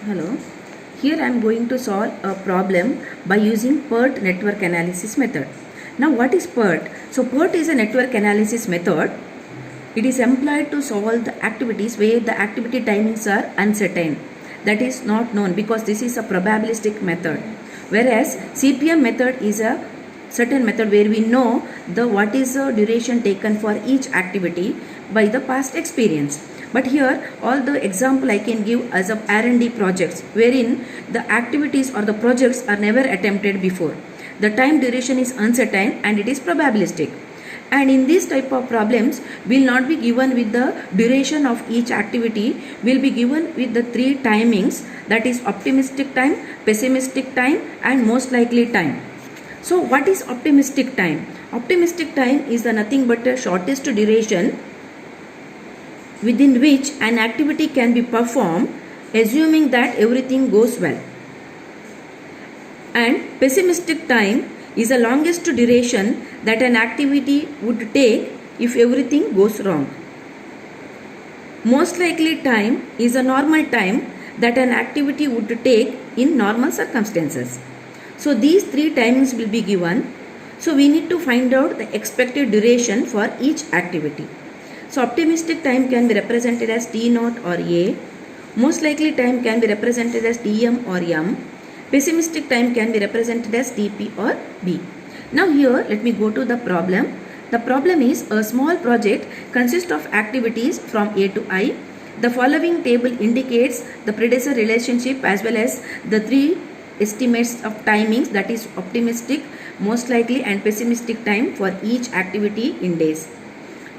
Hello. Here I am going to solve a problem by using PERT network analysis method. Now what is PERT? So PERT is a network analysis method. It is employed to solve the activities where the activity timings are uncertain. That is not known because this is a probabilistic method. Whereas CPM method is a certain method where we know what is the duration taken for each activity by the past experience. But here all the example I can give as of R&D projects wherein the activities or the projects are never attempted before. The time duration is uncertain and it is probabilistic. And in this type of problems will not be given with the duration of each activity, will be given with the three timings, that is optimistic time, pessimistic time and most likely time. So what is optimistic time? Optimistic time is the nothing but the shortest duration within which an activity can be performed assuming that everything goes well. And pessimistic time is the longest duration that an activity would take if everything goes wrong. Most likely time is a normal time that an activity would take in normal circumstances. So these three timings will be given. So we need to find out the expected duration for each activity. So optimistic time can be represented as T0 or A. Most likely time can be represented as Tm or M. Pessimistic time can be represented as Tp or B. Now here let me go to the problem. The problem is a small project consists of activities from A to I. The following table indicates the predecessor relationship as well as the three estimates of timings, that is optimistic, most likely and pessimistic time for each activity in days.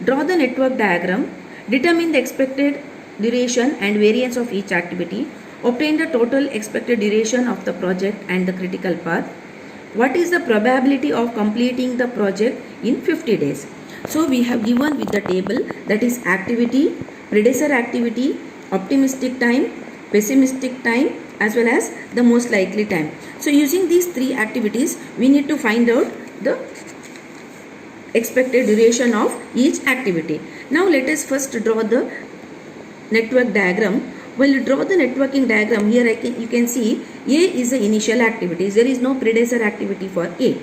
Draw the network diagram, determine the expected duration and variance of each activity, obtain the total expected duration of the project and the critical path. What is the probability of completing the project in 50 days? So we have given with the table, that is activity, predecessor activity, optimistic time, pessimistic time as well as the most likely time. So using these three activities we need to find out the expected duration of each activity. Now let us first draw the network diagram. When you draw the networking diagram, here you can see A is the initial activity. There is no predecessor activity for A.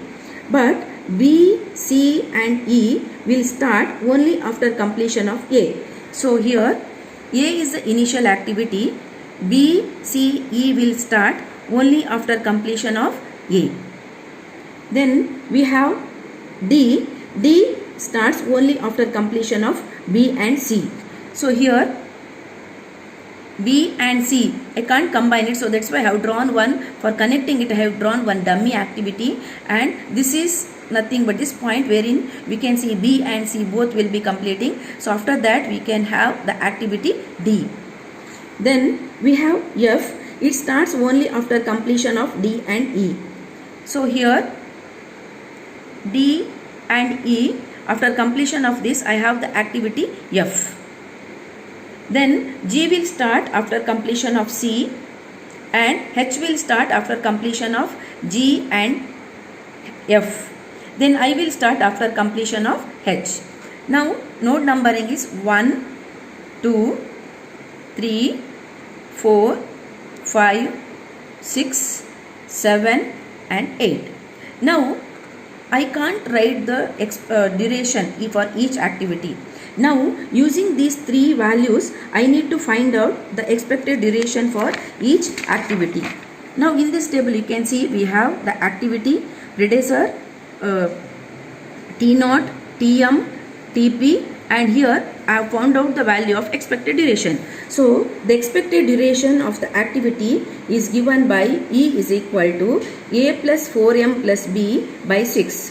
But B, C and E will start only after completion of A. So here A is the initial activity. B, C, E will start only after completion of A. Then we have D. D starts only after completion of B and C. So here B and C, I can't combine it, so that's why I have drawn one. For connecting it I have drawn one dummy activity, and this is nothing but this point wherein we can see B and C both will be completing. So after that we can have the activity D. Then we have F. It starts only after completion of D and E. So here D and E, after completion of this I have the activity F. Then G will start after completion of C and H will start after completion of G and F. Then I will start after completion of H. Now node numbering is 1, 2, 3, 4, 5, 6, 7 and 8. Now I can't write the duration for each activity. Now using these three values I need to find out the expected duration for each activity. Now in this table you can see we have the activity, predecessor, T0, Tm, Tp, and here I have found out the value of expected duration. So the expected duration of the activity is given by E is equal to A plus 4m plus B by 6,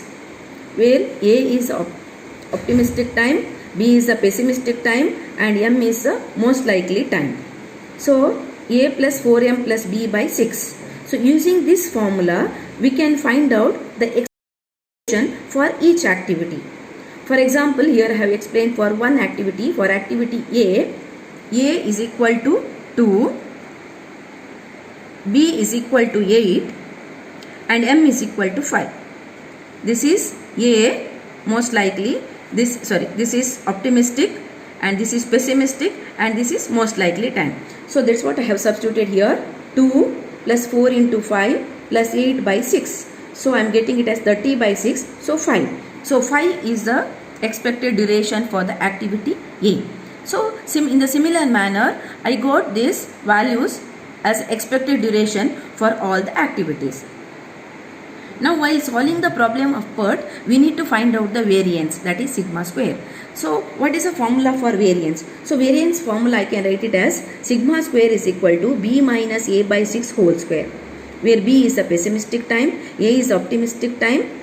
where A is optimistic time, B is the pessimistic time and M is the most likely time. So A plus 4m plus B by 6. So using this formula we can find out the expected duration for each activity. For example, here I have explained for one activity. For activity A is equal to 2, B is equal to 8 and M is equal to 5. This is A, most likely, this is optimistic and this is pessimistic and this is most likely time. So that's what I have substituted here. 2 plus 4 into 5 plus 8 by 6. So I am getting it as 30 by 6. So 5. So 5 is the expected duration for the activity A. So in the similar manner, I got these values as expected duration for all the activities. Now while solving the problem of PERT, we need to find out the variance, that is sigma square. So what is the formula for variance? So variance formula I can write it as sigma square is equal to B minus A by 6 whole square, where B is the pessimistic time, A is optimistic time.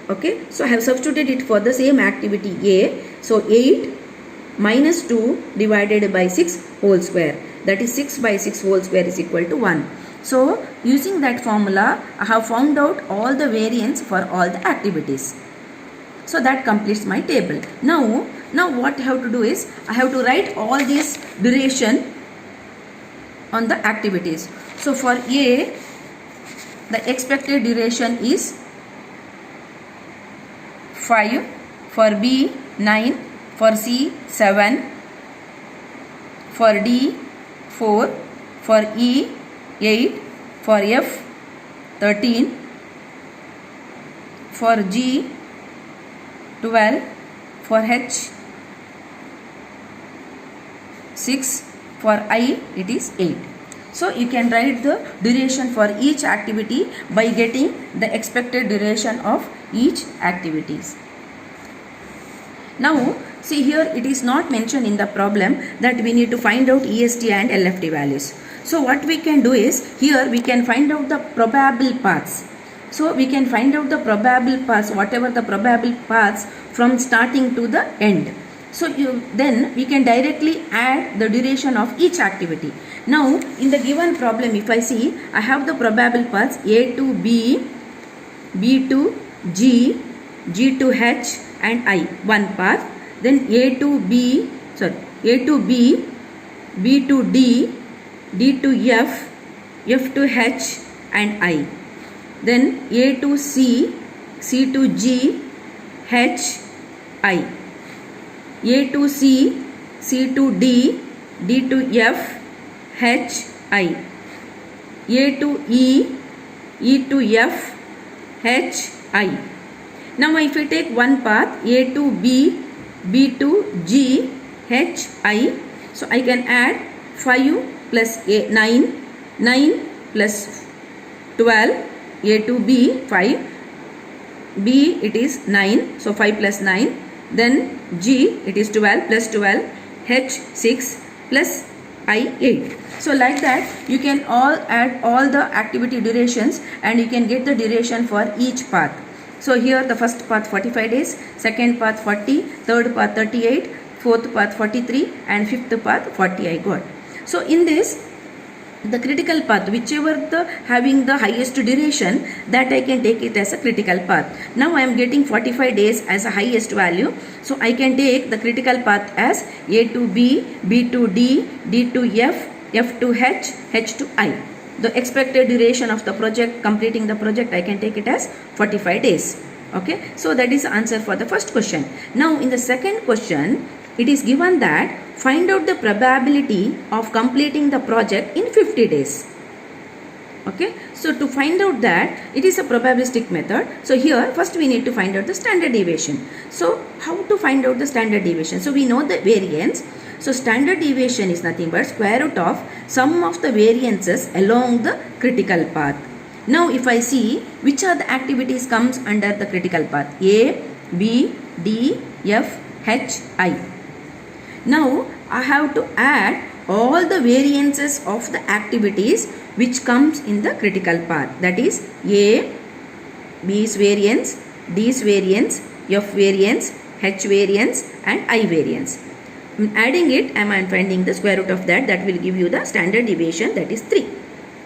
Okay, so I have substituted it for the same activity A. So 8 minus 2 divided by 6 whole square, that is 6 by 6 whole square is equal to 1. So using that formula, I have found out all the variance for all the activities. So that completes my table. Now what I have to do is, I have to write all this duration on the activities. So for A, the expected duration is 5, for B 9, for C 7, for D 4, for E 8, for F 13, for G 12, for H 6, for I it is 8. So you can write the duration for each activity by getting the expected duration of each activities. Now see here, it is not mentioned in the problem that we need to find out EST and LFT values. So what we can do is, here we can find out the probable paths. So we can find out the probable paths, whatever the probable paths from starting to the end. So then we can directly add the duration of each activity. Now in the given problem, if I see, I have the probable paths A to B, B to G, G to H and I, one path. Then A to B, A to B, B to D, D to F, F to H and I. Then A to C, C to G, H, I. A to C, C to D, D to F, H, I. A to E, E to F, H, I. Now if we take one path, A to B, B to G, H, I. So I can add 5 plus 9, 9 plus 12, A to B 5, B it is 9, so 5 plus 9, then G it is 12 plus 12, H 6 plus I 8. So like that you can all add all the activity durations and you can get the duration for each path. So here the first path 45 days, second path 40, third path 38, fourth path 43 and fifth path 40 I got. So in this, the critical path, whichever the having the highest duration, that I can take it as a critical path. Now I am getting 45 days as a highest value. So I can take the critical path as A to B, B to D, D to F, F to H, H to I. The expected duration of the project, completing the project, I can take it as 45 days. Okay, so that is the answer for the first question. Now in the second question, it is given that find out the probability of completing the project in 50 days. Okay, so to find out that, it is a probabilistic method. So here first we need to find out the standard deviation. So how to find out the standard deviation? So we know the variance. So standard deviation is nothing but square root of sum of the variances along the critical path. Now if I see which are the activities comes under the critical path, A, B, D, F, H, I. Now I have to add all the variances of the activities which comes in the critical path, that is A, B's variance, D's variance, F variance, H variance and I variance. Adding it, I am finding the square root of that will give you the standard deviation, that is 3.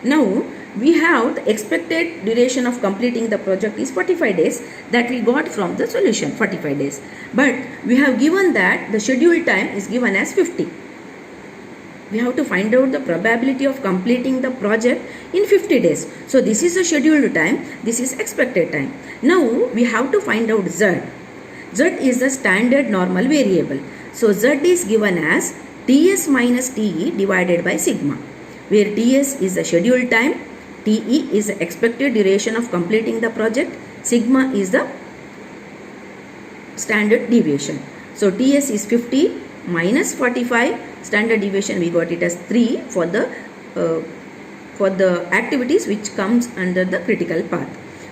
Now we have the expected duration of completing the project is 45 days, that we got from the solution, 45 days. But we have given that the schedule time is given as 50. We have to find out the probability of completing the project in 50 days. So this is the scheduled time, this is expected time. Now we have to find out Z. Z is the standard normal variable. So Z is given as Ts minus Te divided by sigma. where TS is the schedule time, TE is the expected duration of completing the project, sigma is the standard deviation. So TS is 50 minus 45, standard deviation we got it as 3 for the activities which comes under the critical path.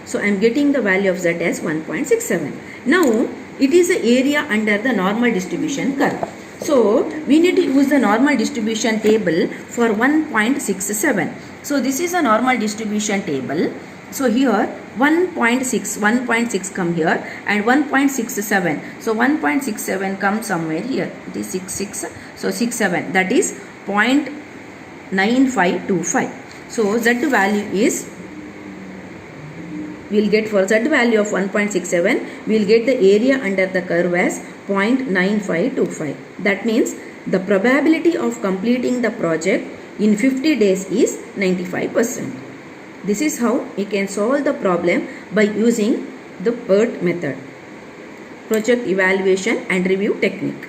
So I am getting the value of Z as 1.67. Now it is the area under the normal distribution curve. So we need to use the normal distribution table for 1.67. So this is a normal distribution table. So here 1.6 come here and 1.67. So 1.67 comes somewhere here. It is 66. So 67, that is 0.9525. So Z value is, we will get for Z value of 1.67, we will get the area under the curve as 0.9525. That means the probability of completing the project in 50 days is 95%. This is how we can solve the problem by using the PERT method, project evaluation and review technique.